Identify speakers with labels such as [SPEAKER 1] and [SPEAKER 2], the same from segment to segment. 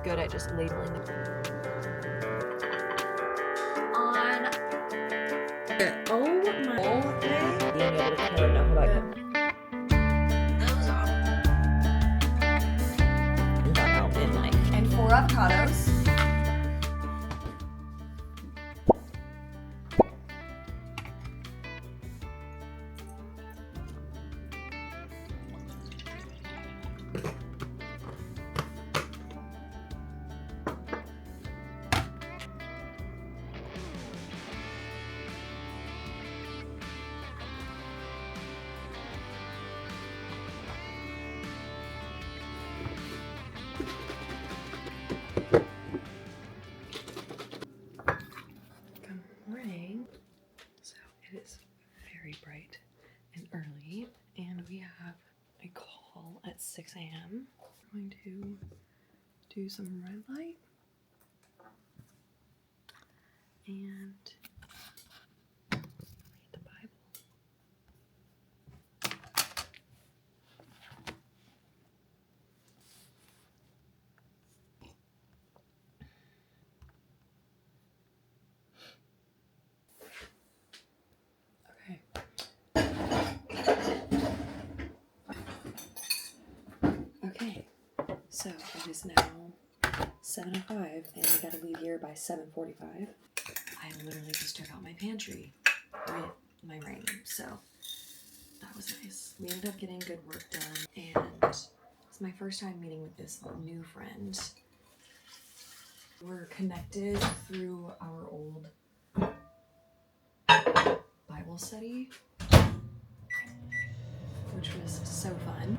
[SPEAKER 1] good at just labeling them.
[SPEAKER 2] Oh my.
[SPEAKER 1] Being able to care enough about it.
[SPEAKER 2] Those are.
[SPEAKER 1] And 4 avocados.
[SPEAKER 2] Morning. So it is very bright and early, and we have a call at 6 a.m. We're going to do some red light and read the Bible. Okay, so it is now 7:05 and we gotta leave here by 7:45. I literally just took out my pantry with my ring, so that was nice. We ended up getting good work done, and it's my first time meeting with this new friend. We're connected through our old Bible study, which was so fun.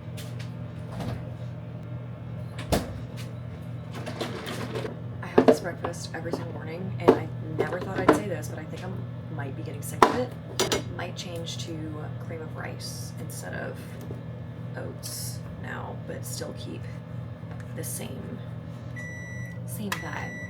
[SPEAKER 2] I have this breakfast every single morning, and I never thought I'd say this, but I think I might be getting sick of it. I might change to cream of rice instead of oats now, but still keep the same vibe.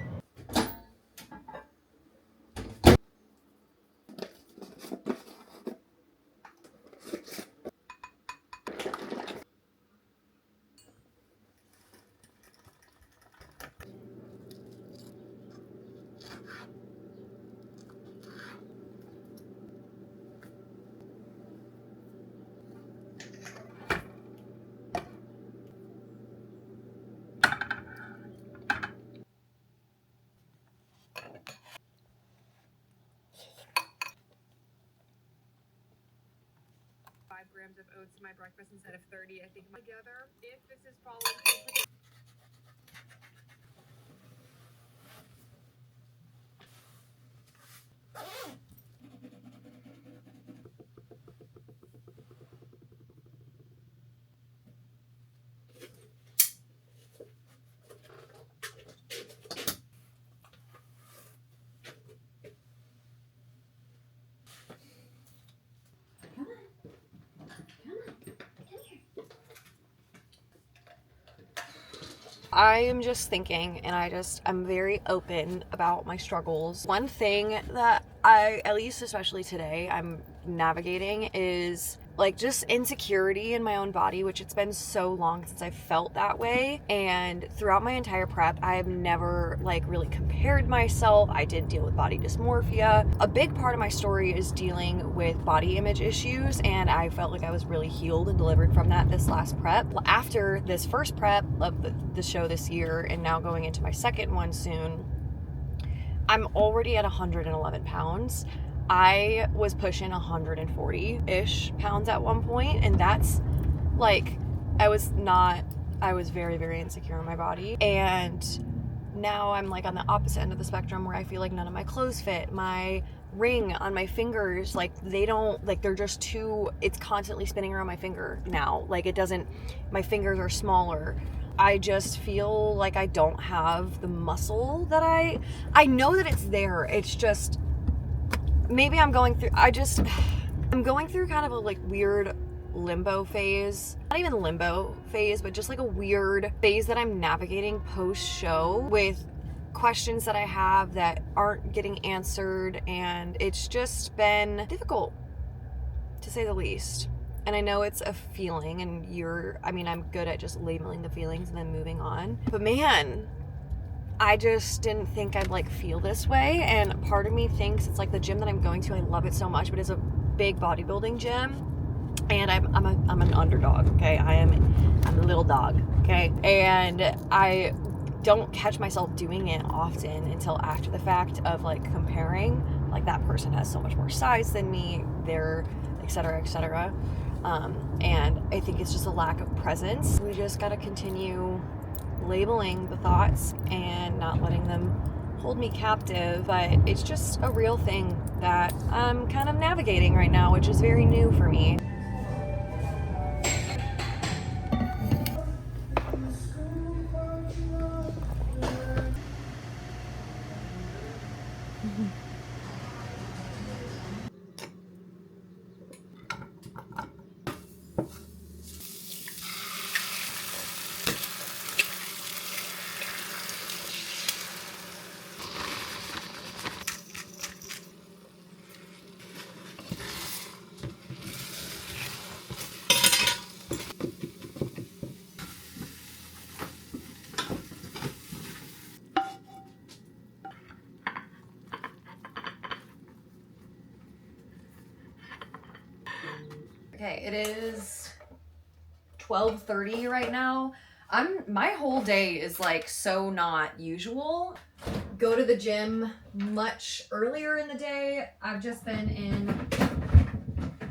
[SPEAKER 3] Grams of oats in my breakfast instead of 30. I think together, if this is following
[SPEAKER 1] I am just thinking, and I'm very open about my struggles. One thing that I, at least especially today, I'm navigating is like just insecurity in my own body, which it's been so long since I felt that way. And throughout my entire prep, I have never like really compared myself. I did deal with body dysmorphia. A big part of my story is dealing with body image issues, and I felt like I was really healed and delivered from that this last prep. After this first prep of the show this year, and now going into my second one soon, I'm already at 111 pounds. I was pushing 140-ish pounds at one point, and that's like, I was very, very insecure in my body. And now I'm like on the opposite end of the spectrum where I feel like none of my clothes fit. My ring on my fingers, like they don't, like they're just too, it's constantly spinning around my finger now. Like it doesn't, my fingers are smaller. I just feel like I don't have the muscle that I know that it's there. It's just, maybe I'm going through kind of a like weird limbo phase. Not even limbo phase, but just like a weird phase that I'm navigating post-show with questions that I have that aren't getting answered, and it's just been difficult, to say the least. And I know it's a feeling, and I'm good at just labeling the feelings and then moving on. But man, I just didn't think I'd like feel this way, and part of me thinks it's like the gym that I'm going to, I love it so much, but it's a big bodybuilding gym, and I'm an underdog, okay? I'm a little dog, okay? And I don't catch myself doing it often until after the fact of like comparing, like that person has so much more size than me, they're etc. etc. And I think it's just a lack of presence. We just got to continue labeling the thoughts and not letting them hold me captive. But it's just a real thing that I'm kind of navigating right now, which is very new for me. Okay, it is 12:30 right now. My whole day is like so not usual. Go to the gym much earlier in the day. I've just been in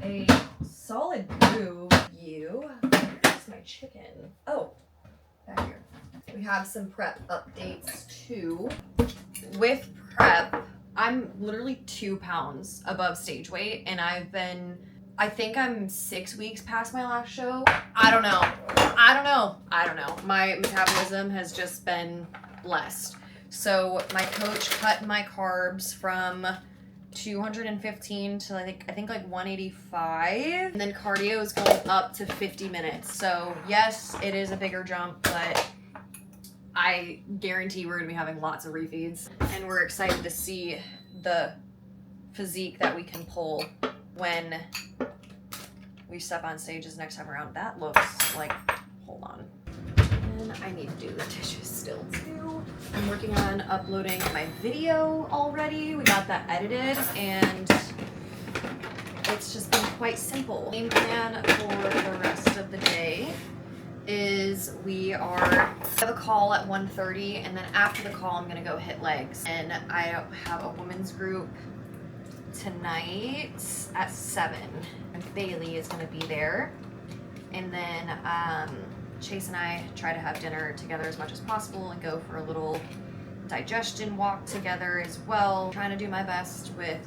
[SPEAKER 1] a solid groove. Where's my chicken? Oh, back here. We have some prep updates too. With prep, I'm literally 2 pounds above stage weight, and I think I'm 6 weeks past my last show. I don't know. My metabolism has just been blessed. So my coach cut my carbs from 215 to I think like 185. And then cardio is going up to 50 minutes. So yes, it is a bigger jump, but I guarantee we're gonna be having lots of refeeds. And we're excited to see the physique that we can pull when we step on stage this next time around. That looks like, hold on. And I need to do the dishes still too. I'm working on uploading my video already. We got that edited, and it's just been quite simple. Game plan for the rest of the day is we have a call at 1:30, and then after the call I'm gonna go hit legs. And I have a women's group tonight at 7. And Bailey is going to be there. And then Chase and I try to have dinner together as much as possible and go for a little digestion walk together as well. Trying to do my best with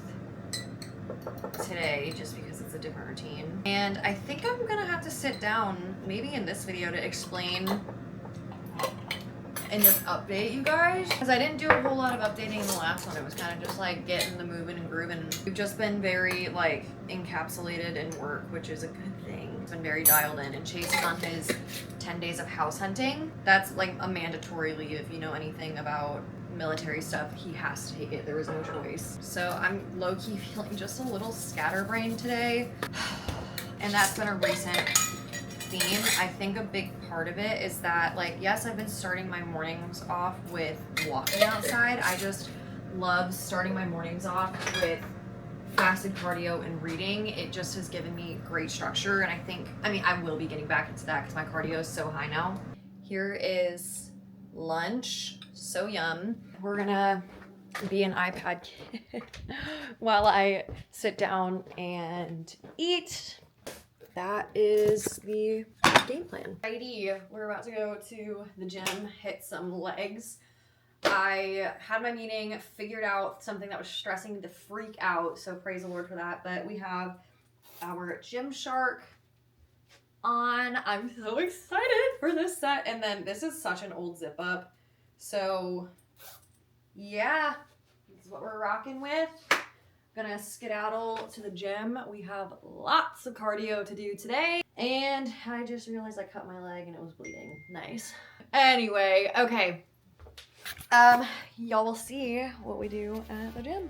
[SPEAKER 1] today just because it's a different routine. And I think I'm going to have to sit down maybe in this video to explain and just update you guys, because I didn't do a whole lot of updating in the last one. It was kind of just like getting the moving and grooving. We've just been very like encapsulated in work, which is a good thing. It's been very dialed in, and Chase is on his 10 days of house hunting. That's like a mandatory leave. If you know anything about military stuff, he has to take it. There is no choice. So I'm low-key feeling just a little scatterbrained today, and that's been a recent theme. I think a big part of it is that, like, yes, I've been starting my mornings off with walking outside. I just love starting my mornings off with fasted cardio and reading. It just has given me great structure, and I will be getting back into that because my cardio is so high now. Here is lunch. So yum. We're gonna be an iPad kid while I sit down and eat. That is the game plan. Alrighty, we're about to go to the gym, hit some legs. I had my meeting, figured out something that was stressing me to freak out, so praise the Lord for that. But we have our Gymshark on. I'm so excited for this set. And then this is such an old zip up. So yeah, this is what we're rocking with. Gonna skedaddle to the gym. We have lots of cardio to do today. And I just realized I cut my leg and it was bleeding. Nice. Anyway, okay. Y'all will see what we do at the gym.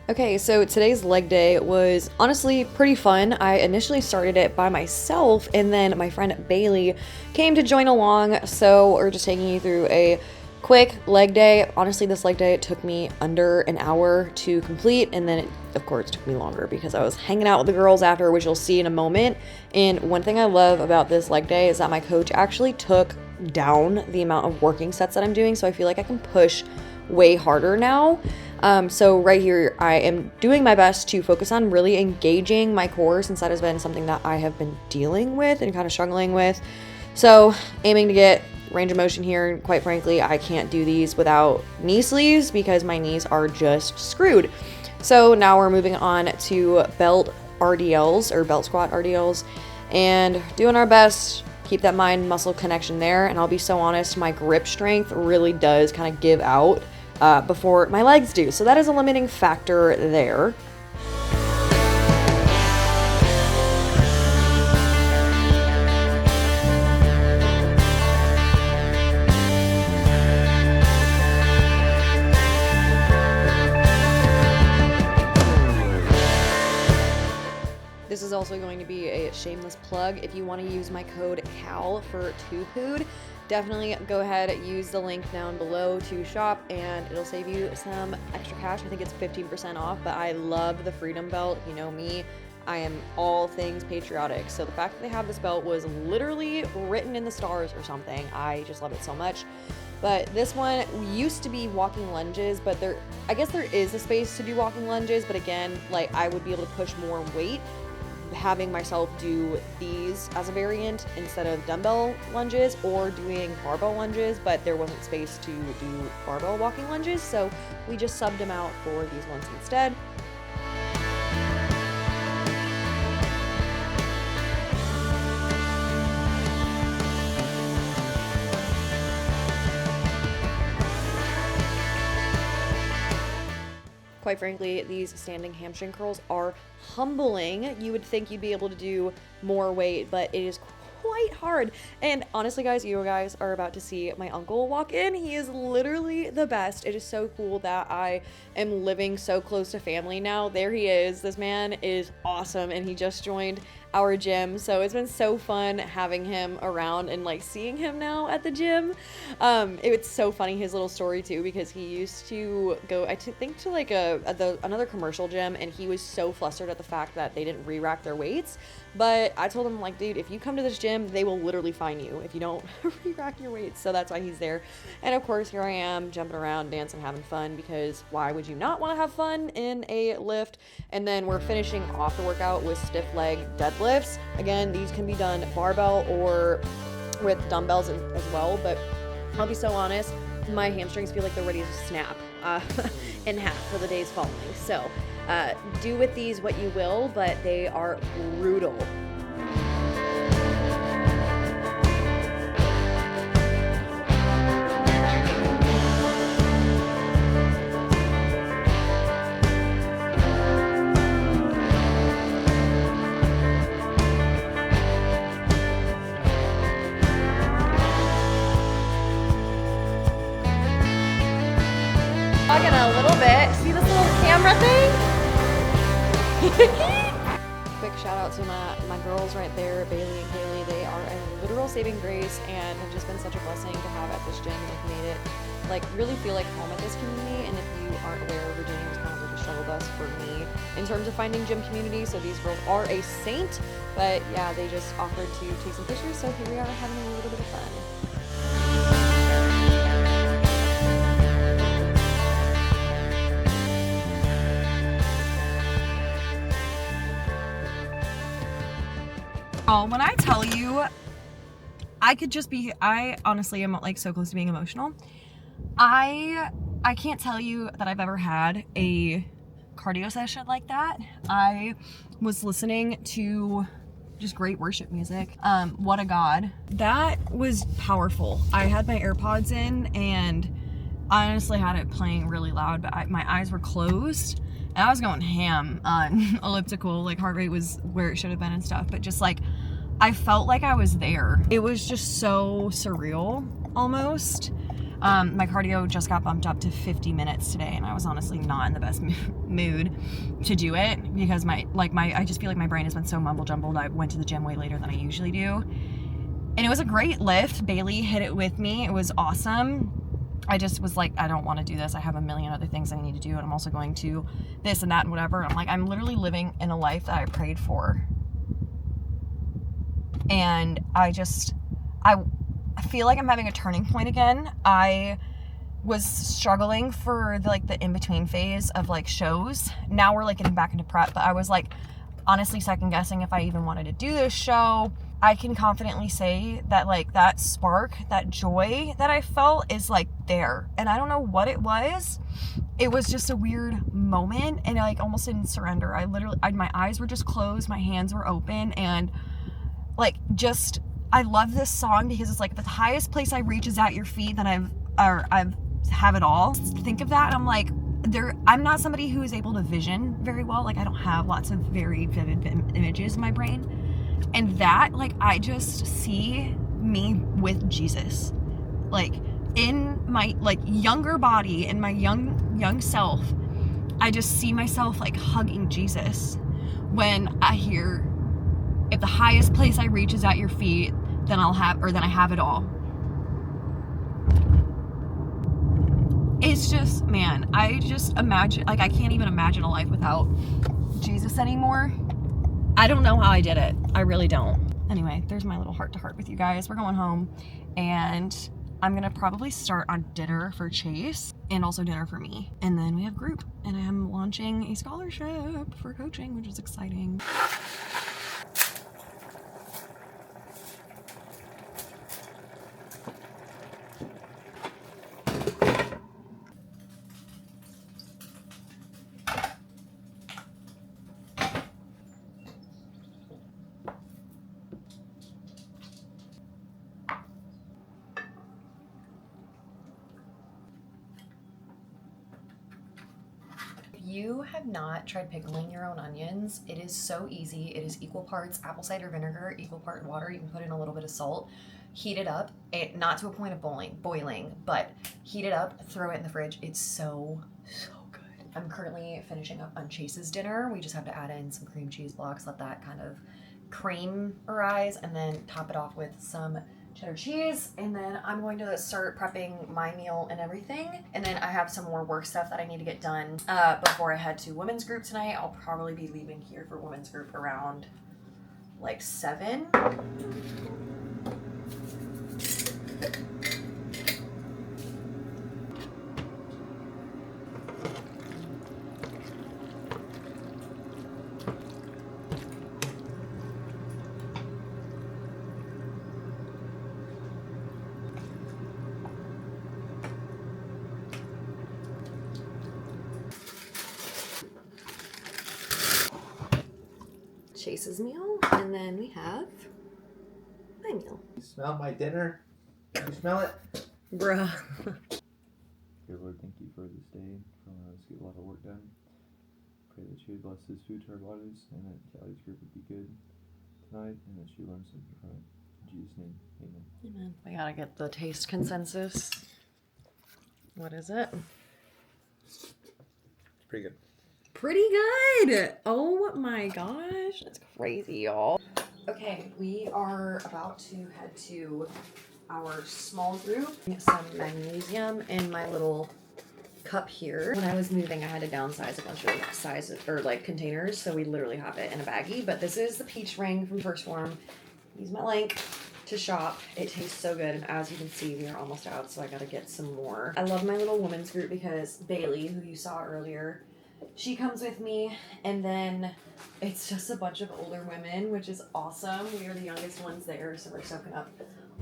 [SPEAKER 1] Okay, so today's leg day was honestly pretty fun. I initially started it by myself, and then my friend Bailey came to join along. So we're just taking you through a quick leg day. Honestly, this leg day, it took me under an hour to complete, and then it, of course, took me longer because I was hanging out with the girls after, which you'll see in a moment. And one thing I love about this leg day is that my coach actually took down the amount of working sets that I'm doing, so I feel like I can push way harder now. So right here, I am doing my best to focus on really engaging my core, since that has been something that I have been dealing with and kind of struggling with. So aiming to get range of motion here, and quite frankly, I can't do these without knee sleeves because my knees are just screwed. So now we're moving on to belt RDLs, or belt squat RDLs, and doing our best, keep that mind muscle connection there. And I'll be so honest, my grip strength really does kind of give out before my legs do. So that is a limiting factor there. This is also going to be a shameless plug. If you want to use my code CAL for TwoPood, definitely go ahead, use the link down below to shop, and it'll save you some extra cash. I think it's 15% off, but I love the Freedom Belt. You know me, I am all things patriotic. So the fact that they have this belt was literally written in the stars or something. I just love it so much. But this one used to be walking lunges, but I guess there is a space to do walking lunges, but again, like, I would be able to push more weight having myself do these as a variant instead of dumbbell lunges or doing barbell lunges, but there wasn't space to do barbell walking lunges, so we just subbed them out for these ones instead. Quite frankly, these standing hamstring curls are humbling. You would think you'd be able to do more weight, but it is quite hard. And honestly, guys, you guys are about to see my uncle walk in. He is literally the best. It is so cool that I am living so close to family now. There he is. This man is awesome, and he just joined our gym, so it's been so fun having him around and like seeing him now at the gym. It's so funny, his little story too, because he used to go, I think, to like another commercial gym, and he was so flustered at the fact that they didn't re-rack their weights. But I told him, like, dude, if you come to this gym, they will literally fine you if you don't re-rack your weights. So that's why he's there. And of course, here I am jumping around, dancing, having fun, because why would you not want to have fun in a lift? And then we're finishing off the workout with stiff leg deadlifts. Again, these can be done barbell or with dumbbells as well, but I'll be so honest, my hamstrings feel like they're ready to snap in half for the days following. So do with these what you will, but they are brutal. Talking a little bit. See this little camera thing? Quick shout out to my girls right there, Bailey and Kaylee. They are a literal saving grace and have just been such a blessing to have at this gym. They've made it like really feel like home at this community. And if you aren't aware, Virginia was kind of like a struggle bus for me in terms of finding gym community. So these girls are a saint. But yeah, they just offered to take some pictures. So here we are having a little bit of fun. Oh, when I tell you, I honestly am like so close to being emotional. I can't tell you that I've ever had a cardio session like that. I was listening to just great worship music. What a God. That was powerful. I had my AirPods in and I honestly had it playing really loud, but my eyes were closed. And I was going ham on elliptical, like heart rate was where it should have been and stuff, but just like, I felt like I was there. It was just so surreal, almost. My cardio just got bumped up to 50 minutes today, and I was honestly not in the best mood to do it, because I just feel like my brain has been so mumble jumbled. I went to the gym way later than I usually do. And it was a great lift. Bailey hit it with me. It was awesome. I just was like, I don't want to do this. I have a million other things I need to do, and I'm also going to this and that and whatever. I'm like, I'm literally living in a life that I prayed for. And I feel like I'm having a turning point again. I was struggling for the in-between phase of like shows. Now we're like getting back into prep, but I was like honestly second guessing if I even wanted to do this show. I can confidently say that like that spark, that joy that I felt is like there. And I don't know what it was. It was just a weird moment, and I like almost didn't surrender. My eyes were just closed, my hands were open, and like just I love this song because it's like the highest place I reach is at your feet. Then I've have it all. Think of that. I'm like, I'm not somebody who is able to vision very well. Like I don't have lots of very vivid images in my brain. And that, like, I just see me with Jesus, like in my like younger body, in my young self. I just see myself like hugging Jesus when I hear, if the highest place I reach is at your feet, then I have it all. It's just, man, I just imagine, like, I can't even imagine a life without Jesus anymore. I don't know how I did it. I really don't. Anyway, there's my little heart-to-heart with you guys. We're going home, and I'm gonna probably start on dinner for Chase and also dinner for me. And then we have group, and I'm launching a scholarship for coaching, which is exciting. If you have not tried pickling your own onions, it is so easy. It is equal parts apple cider vinegar, equal part water. You can put in a little bit of salt, heat it up, not to a point of boiling, but heat it up, throw it in the fridge. It's so good. I'm currently finishing up on Chase's dinner. We just have to add in some cream cheese blocks, let that kind of cream arise, and then top it off with some cheddar cheese. And then I'm going to start prepping my meal and everything. And then I have some more work stuff that I need to get done before I head to women's group tonight. I'll probably be leaving here for women's group around like 7. Chase's meal, and then we have my meal.
[SPEAKER 4] You smell my dinner? You smell it?
[SPEAKER 1] Bruh.
[SPEAKER 5] Dear Lord, thank you for this day, for allowing us to get a lot of work done. Pray that you would bless this food to our bodies, and that Callie's group would be good tonight, and that she learns something from it. In Jesus' name, amen.
[SPEAKER 1] Amen. I gotta get the taste consensus. What is it?
[SPEAKER 4] It's pretty good.
[SPEAKER 1] Pretty good. Oh my gosh, that's crazy, y'all. Okay, we are about to head to our small group. Some magnesium in my little cup here. When I was moving, I had to downsize a bunch of sizes or like containers, so we literally have it in a baggie. But this is the peach ring from First Form. Use my link to shop. It tastes so good, and as you can see, we are almost out, so I gotta get some more. I love my little women's group because Bailey, who you saw earlier, she comes with me, and then it's just a bunch of older women, which is awesome. We are the youngest ones there, so we're soaking up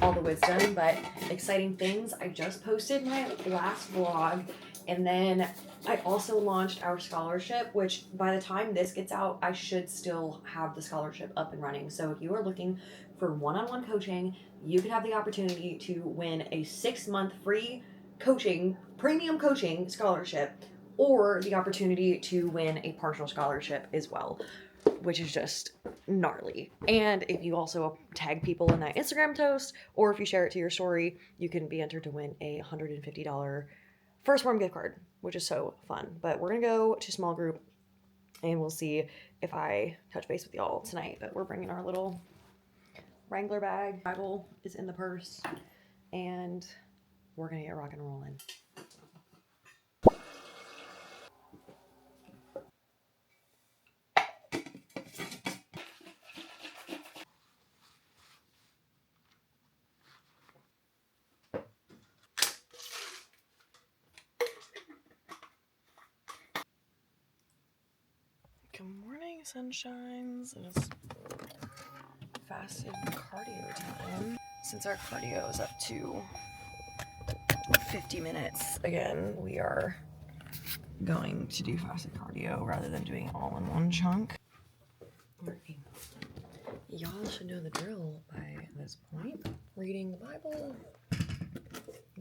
[SPEAKER 1] all the wisdom. But exciting things, I just posted my last vlog, and then I also launched our scholarship, which by the time this gets out, I should still have the scholarship up and running. So if you are looking for one-on-one coaching, you could have the opportunity to win a 6-month free coaching, premium coaching scholarship, or the opportunity to win a partial scholarship as well, which is just gnarly. And if you also tag people in that Instagram post, or if you share it to your story, you can be entered to win a $150 First Form gift card, which is so fun. But we're gonna go to small group, and we'll see if I touch base with y'all tonight. But we're bringing our little Wrangler bag. Bible is in the purse, and we're gonna get rock and rolling. Good morning, sunshines. It is fasted cardio time. Since our cardio is up to 50 minutes again, we are going to do fasted cardio rather than doing all in one chunk. Alright. Y'all should know the drill by this point. Reading the Bible,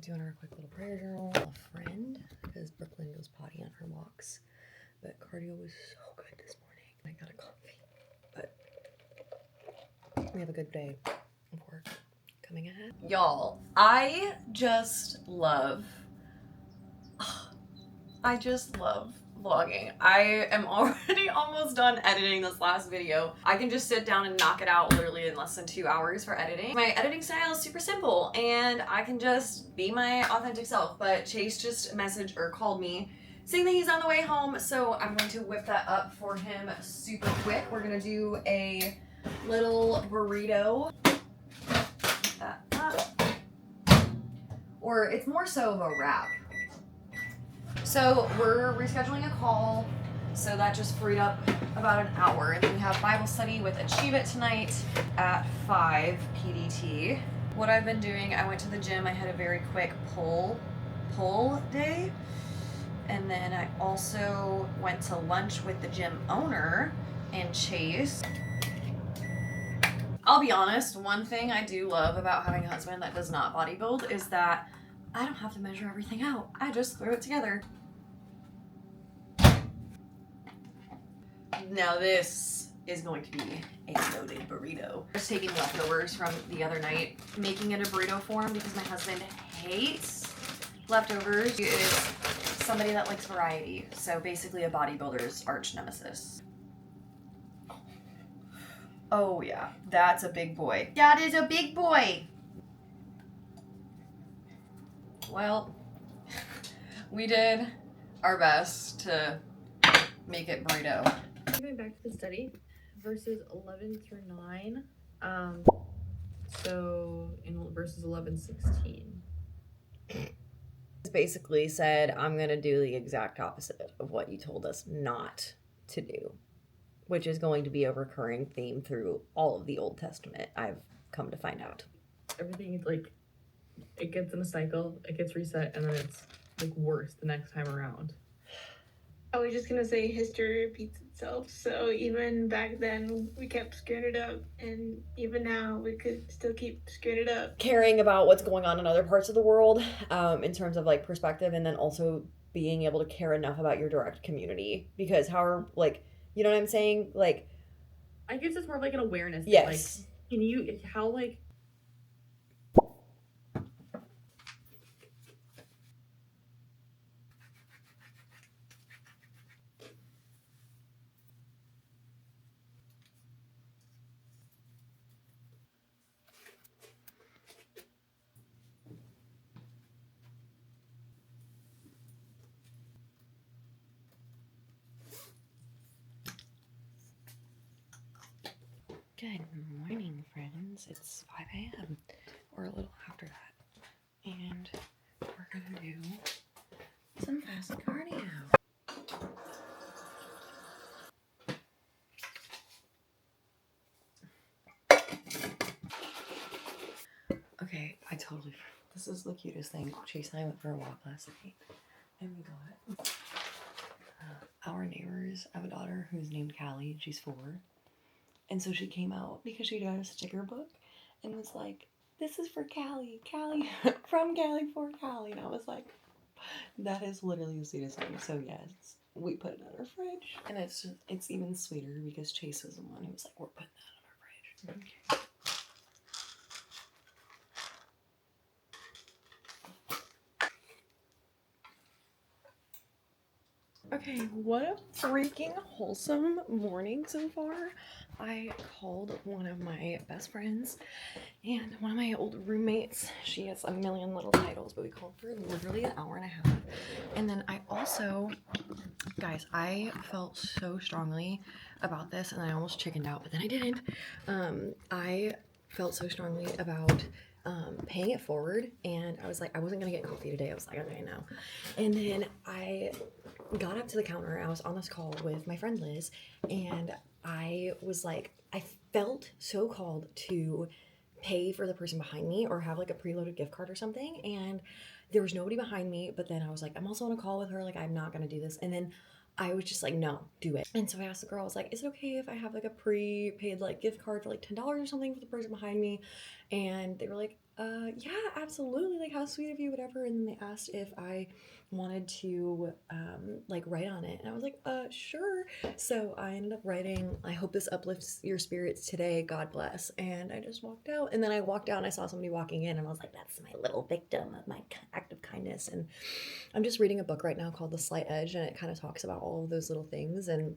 [SPEAKER 1] doing our quick little prayer journal, a friend, because Brooklyn goes potty on her walks. But cardio was so good this morning. I got a coffee. But we have a good day of work coming ahead. Y'all, I just love vlogging. I am already almost done editing this last video. I can just sit down and knock it out literally in less than 2 hours for editing. My editing style is super simple and I can just be my authentic self. But Chase just messaged or called me saying that he's on the way home, so I'm going to whip that up for him super quick. We're gonna do a little burrito. That up. Or it's more so of a wrap. So we're rescheduling a call, so that just freed up about an hour. And then we have Bible study with Achieve It tonight at 5 PDT. What I've been doing, I went to the gym. I had a very quick pull day. And then I also went to lunch with the gym owner and Chase. I'll be honest, one thing I do love about having a husband that does not bodybuild is that I don't have to measure everything out. I just throw it together. Now this is going to be a loaded burrito. Just taking leftovers from the other night, making it a burrito form because my husband hates leftovers. He is somebody that likes variety, so basically a bodybuilder's arch nemesis. Oh yeah, that's a big boy. That is a big boy! Well, we did our best to make it burrito.
[SPEAKER 6] Going back to the study, verses 11 through 9. So in verses 11-16.
[SPEAKER 1] Basically said, I'm going to do the exact opposite of what you told us not to do, which is going to be a recurring theme through all of the Old Testament, I've come to find out.
[SPEAKER 6] Everything, like, it gets in a cycle, it gets reset, and then it's, like, worse the next time around.
[SPEAKER 7] I was just gonna say history repeats itself. So even back then we kept screwing it up, and even now we could still keep screwing it up.
[SPEAKER 1] Caring about what's going on in other parts of the world, in terms of like perspective, and then also being able to care enough about your direct community, because how, like, you know what I'm saying? Like,
[SPEAKER 6] I guess it's more of like an awareness thing.
[SPEAKER 1] yes.
[SPEAKER 6] Like, can you, how, like,
[SPEAKER 1] Good morning, friends. It's 5 a.m. or a little after that. And we're gonna do some fast cardio. Okay, this is the cutest thing. Chase and I went for a walk last night, and we got our neighbors have a daughter who's named Callie, and she's 4. And so she came out because she got a sticker book and was like, this is for Callie, from Callie for Callie. And I was like, that is literally the sweetest thing. So yes, we put it in our fridge. And it's even sweeter because Chase was the one who was like, we're putting that in our fridge. Okay, what a freaking wholesome morning so far. I called one of my best friends and one of my old roommates. She has a million little titles, but we called for literally an hour and a half. And then I also, guys, I felt so strongly about this and I almost chickened out, but then I didn't. I felt so strongly about paying it forward, and I was like, I wasn't gonna get coffee today. I was like, okay, no. And then I got up to the counter. I was on this call with my friend Liz, and I was like, I felt so called to pay for the person behind me or have like a preloaded gift card or something. And there was nobody behind me, but then I was like, I'm also on a call with her. Like, I'm not going to do this. And then I was just like, no, do it. And so I asked the girl, I was like, is it okay if I have like a prepaid like gift card for like $10 or something for the person behind me? And they were like, yeah, absolutely. Like, how sweet of you, whatever. And then they asked if I wanted to like write on it, and I was like, sure. So I ended up writing, I hope this uplifts your spirits today, God bless. And I just walked out, and then I walked out and I saw somebody walking in, and I was like, that's my little victim of my act of kindness. And I'm just reading a book right now called The Slight Edge, and it kind of talks about all of those little things, and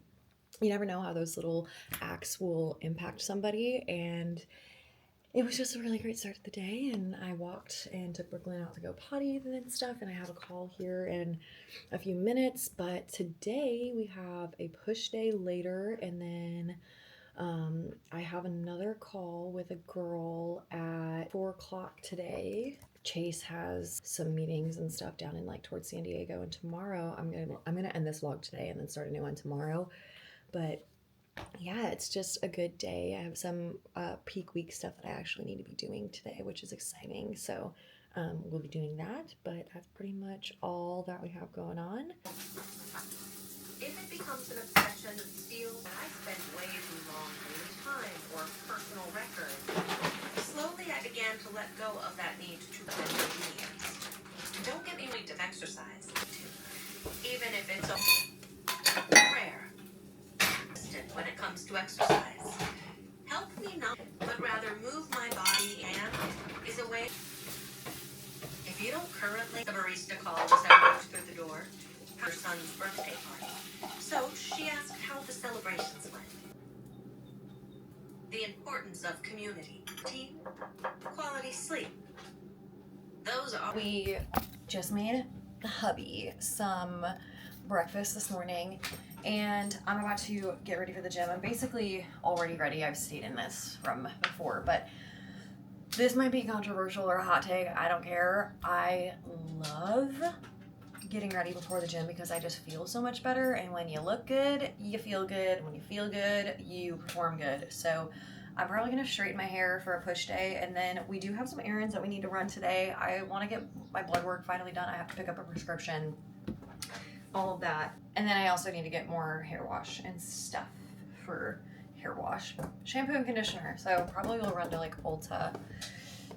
[SPEAKER 1] you never know how those little acts will impact somebody. And it was just a really great start to the day, and I walked and took Brooklyn out to go potty and stuff, and I have a call here in a few minutes. But today we have a push day later, and then I have another call with a girl at 4 o'clock today. Chase has some meetings and stuff down in like towards San Diego, and tomorrow I'm gonna end this vlog today and then start a new one tomorrow. But yeah, it's just a good day. I have some peak week stuff that I actually need to be doing today, which is exciting. So we'll be doing that, but that's pretty much all that we have going on.
[SPEAKER 8] If it becomes an obsession, steal. I spend way too long any time or personal record. Slowly, I began to let go of that need to convenience. Don't get me weak of exercise, even if it's a rare. When it comes to exercise, help me not, but rather move my body and is a way. If you don't currently, the barista called as I walked through the door, her son's birthday party. So she asked how the celebrations went. The importance of community, team, quality sleep. Those are.
[SPEAKER 1] We just made the hubby some breakfast this morning, and I'm about to get ready for the gym. I'm basically already ready. I've stayed in this from before, but this might be controversial or a hot take. I don't care. I love getting ready before the gym because I just feel so much better, and when you look good, you feel good. When you feel good, you perform good. So I'm probably gonna straighten my hair for a push day, and then we do have some errands that we need to run today. I want to get my blood work finally done. I have to pick up a prescription, all of that. And then I also need to get more hair wash and stuff for hair wash, shampoo and conditioner. So probably we'll run to like Ulta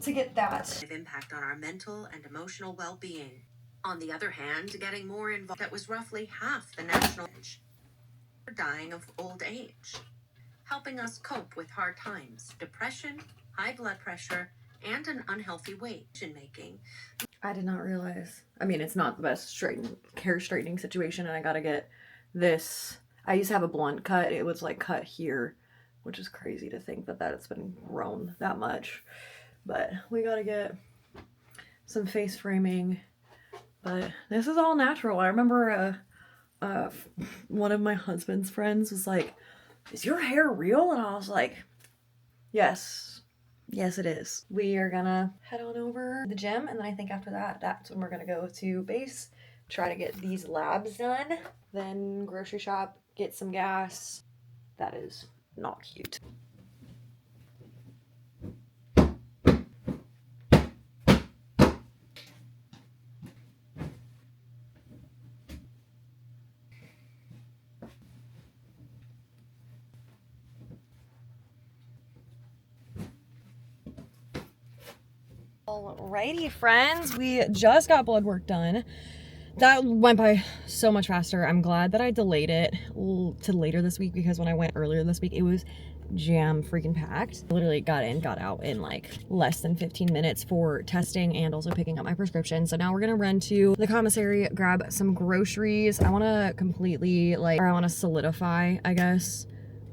[SPEAKER 1] to get that.
[SPEAKER 8] Impact on our mental and emotional well-being. On the other hand, getting more involved, that was roughly half the national age. We're dying of old age, helping us cope with hard times, depression, high blood pressure, and an unhealthy weight making.
[SPEAKER 1] I did not realize. I mean, it's not the best hair straightening situation, and I gotta get this. I used to have a blunt cut. It was like cut here, which is crazy to think that it's been grown that much. But we gotta get some face framing. But this is all natural. I remember one of my husband's friends was like, "Is your hair real?" And I was like, yes. Yes, it is. We are gonna head on over to the gym, and then I think after that, that's when we're gonna go to base, try to get these labs done, then grocery shop, get some gas. That is not cute. Alrighty, friends, we just got blood work done. That went by so much faster. I'm glad that I delayed it to later this week, because when I went earlier this week, it was jam freaking packed. I literally got in, got out in like less than 15 minutes for testing and also picking up my prescription. So now we're gonna run to the commissary, grab some groceries. I want to completely I want to solidify, I guess,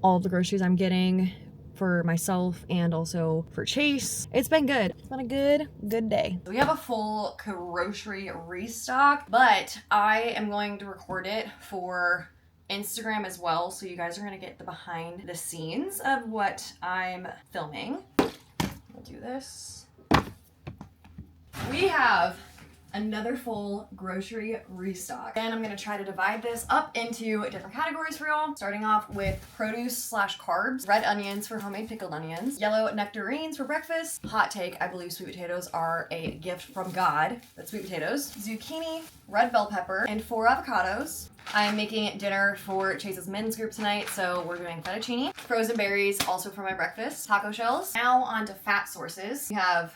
[SPEAKER 1] all the groceries I'm getting for myself and also for Chase. It's been good. It's been a good day. We have a full grocery restock, but I am going to record it for Instagram as well, so you guys are gonna get the behind the scenes of what I'm filming. We'll do this. We have another full grocery restock. And I'm gonna try to divide this up into different categories for y'all, starting off with produce slash carbs, red onions for homemade pickled onions, yellow nectarines for breakfast. Hot take, I believe sweet potatoes are a gift from God. That's sweet potatoes, zucchini, red bell pepper, and 4 avocados. I'm making dinner for Chase's men's group tonight, so we're doing fettuccine, frozen berries, also for my breakfast, taco shells. Now on to fat sources. We have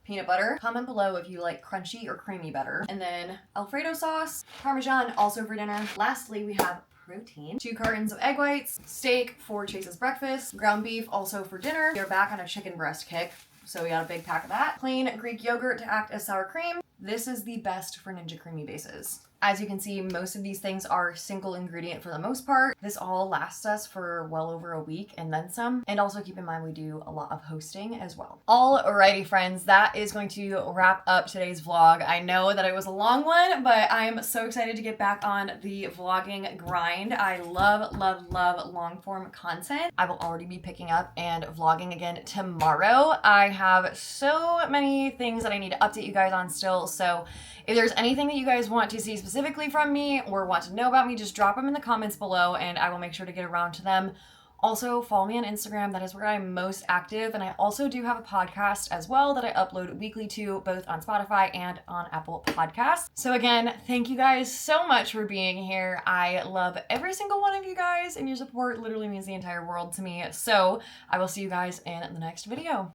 [SPEAKER 1] peanut butter. Comment below if you like crunchy or creamy better. And then Alfredo sauce, Parmesan, also for dinner. Lastly, we have protein, 2 cartons of egg whites, steak for Chase's breakfast, ground beef also for dinner. We're back on a chicken breast kick, so we got a big pack of that. Plain Greek yogurt to act as sour cream. This is the best for Ninja Creamy bases. As you can see, most of these things are single ingredient for the most part. This all lasts us for well over a week and then some. And also keep in mind we do a lot of hosting as well. Alrighty friends, that is going to wrap up today's vlog. I know that it was a long one, but I'm so excited to get back on the vlogging grind. I love, love, love long form content. I will already be picking up and vlogging again tomorrow. I have so many things that I need to update you guys on still. So if there's anything that you guys want to see specifically from me or want to know about me, just drop them in the comments below and I will make sure to get around to them. Also, follow me on Instagram. That is where I'm most active. And I also do have a podcast as well that I upload weekly to, both on Spotify and on Apple Podcasts. So again, thank you guys so much for being here. I love every single one of you guys, and your support literally means the entire world to me. So I will see you guys in the next video.